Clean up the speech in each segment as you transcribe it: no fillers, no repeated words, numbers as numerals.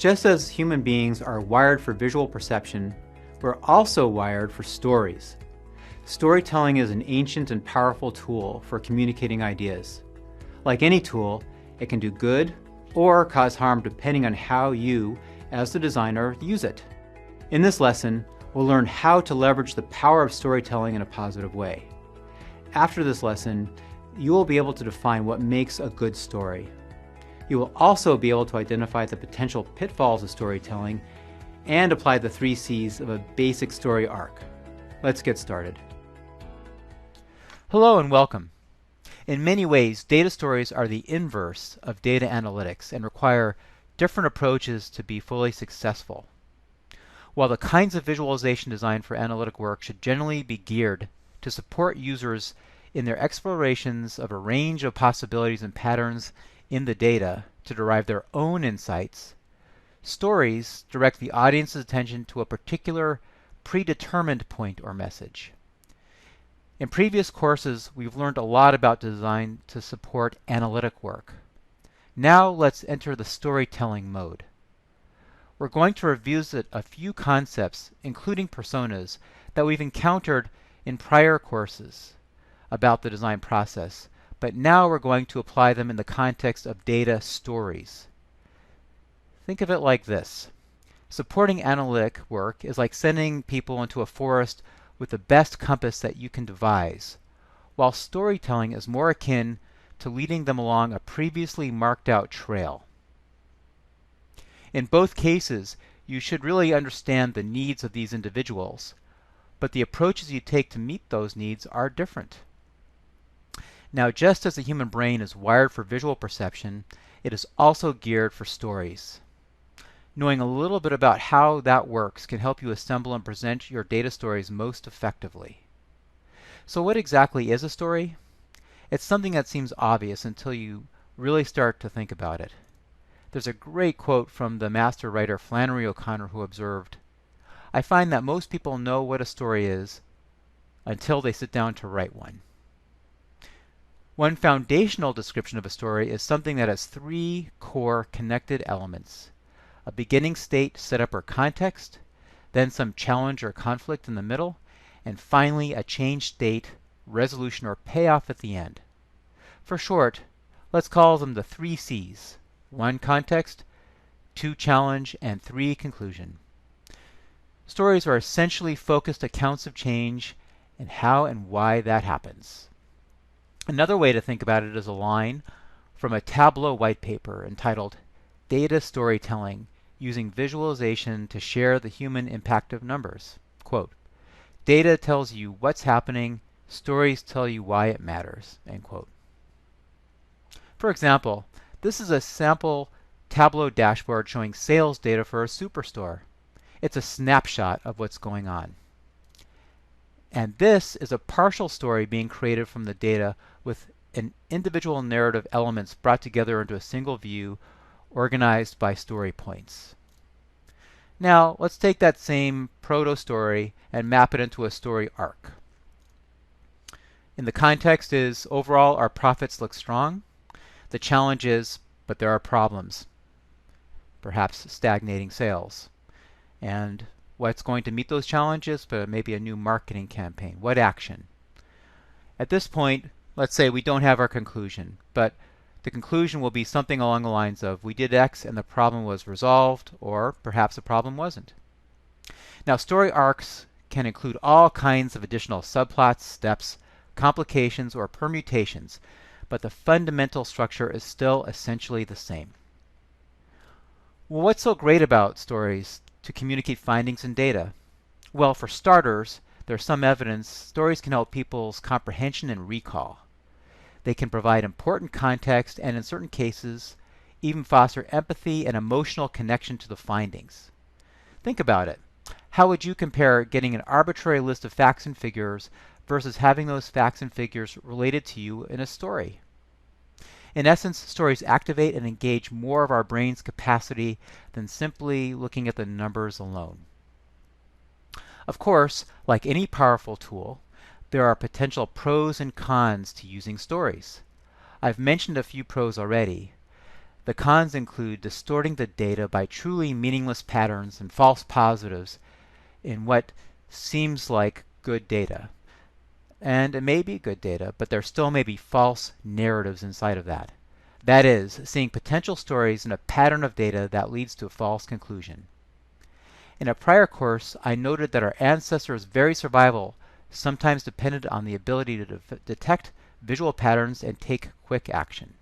Just as human beings are wired for visual perception, we're also wired for stories. Storytelling is an ancient and powerful tool for communicating ideas. Like any tool, it can do good or cause harm depending on how you, as the designer, use it. In this lesson, we'll learn how to leverage the power of storytelling in a positive way. After this lesson, you will be able to define what makes a good story. You will also be able to identify the potential pitfalls of storytelling and apply the 3 C's of a basic story arc. Let's get started. Hello and welcome. In many ways, data stories are the inverse of data analytics and require different approaches to be fully successful. While the kinds of visualization designed for analytic work should generally be geared to support users in their explorations of a range of possibilities and patterns in the data to derive their own insights, stories direct the audience's attention to a particular predetermined point or message. In previous courses, we've learned a lot about design to support analytic work. Now let's enter the storytelling mode. We're going to revisit a few concepts, including personas, that we've encountered in prior courses about the design process, but now we're going to apply them in the context of data stories. Think of it like this. Supporting analytic work is like sending people into a forest with the best compass that you can devise, while storytelling is more akin to leading them along a previously marked out trail. In both cases, you should really understand the needs of these individuals, but the approaches you take to meet those needs are different. Now, just as the human brain is wired for visual perception, it is also geared for stories. Knowing a little bit about how that works can help you assemble and present your data stories most effectively. So what exactly is a story? It's something that seems obvious until you really start to think about it. There's a great quote from the master writer Flannery O'Connor who observed, "I find that most people know what a story is until they sit down to write one." One foundational description of a story is something that has 3 core connected elements: a beginning state, setup, or context, then some challenge or conflict in the middle, and finally a change state, resolution, or payoff at the end. For short, let's call them the 3 C's: 1 context, 2 challenge, and 3 conclusion. Stories are essentially focused accounts of change and how and why that happens. Another way to think about it is a line from a Tableau white paper entitled Data Storytelling Using Visualization to Share the Human Impact of Numbers. Quote, "Data tells you what's happening, stories tell you why it matters." End quote. For example, this is a sample Tableau dashboard showing sales data for a superstore. It's a snapshot of what's going on. And this is a partial story being created from the data with an individual narrative elements brought together into a single view organized by story points. Now, let's take that same proto-story and map it into a story arc. In the context is, overall, our profits look strong. The challenge is, but there are problems, perhaps stagnating sales. And what's going to meet those challenges? But maybe a new marketing campaign. What action? At this point, let's say we don't have our conclusion, but the conclusion will be something along the lines of, we did X and the problem was resolved, or perhaps the problem wasn't. Now, story arcs can include all kinds of additional subplots, steps, complications, or permutations, but the fundamental structure is still essentially the same. Well, what's so great about stories to communicate findings and data? Well, for starters, there's some evidence stories can help people's comprehension and recall. They can provide important context and, in certain cases, even foster empathy and emotional connection to the findings. Think about it. How would you compare getting an arbitrary list of facts and figures versus having those facts and figures related to you in a story? In essence, stories activate and engage more of our brain's capacity than simply looking at the numbers alone. Of course, like any powerful tool, there are potential pros and cons to using stories. I've mentioned a few pros already. The cons include distorting the data by truly meaningless patterns and false positives in what seems like good data. And it may be good data, but there still may be false narratives inside of that. That is, seeing potential stories in a pattern of data that leads to a false conclusion. In a prior course, I noted that our ancestors' very survival sometimes depended on the ability to detect visual patterns and take quick action.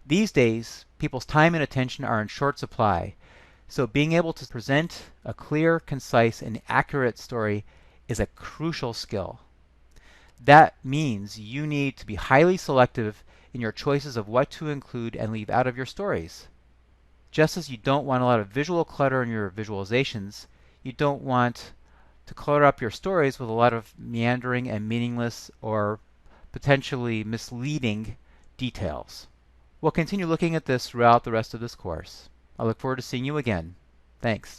These days, people's time and attention are in short supply, so being able to present a clear, concise, and accurate story is a crucial skill. That means you need to be highly selective in your choices of what to include and leave out of your stories. Just as you don't want a lot of visual clutter in your visualizations, you don't want to clutter up your stories with a lot of meandering and meaningless or potentially misleading details. We'll continue looking at this throughout the rest of this course. I look forward to seeing you again. Thanks.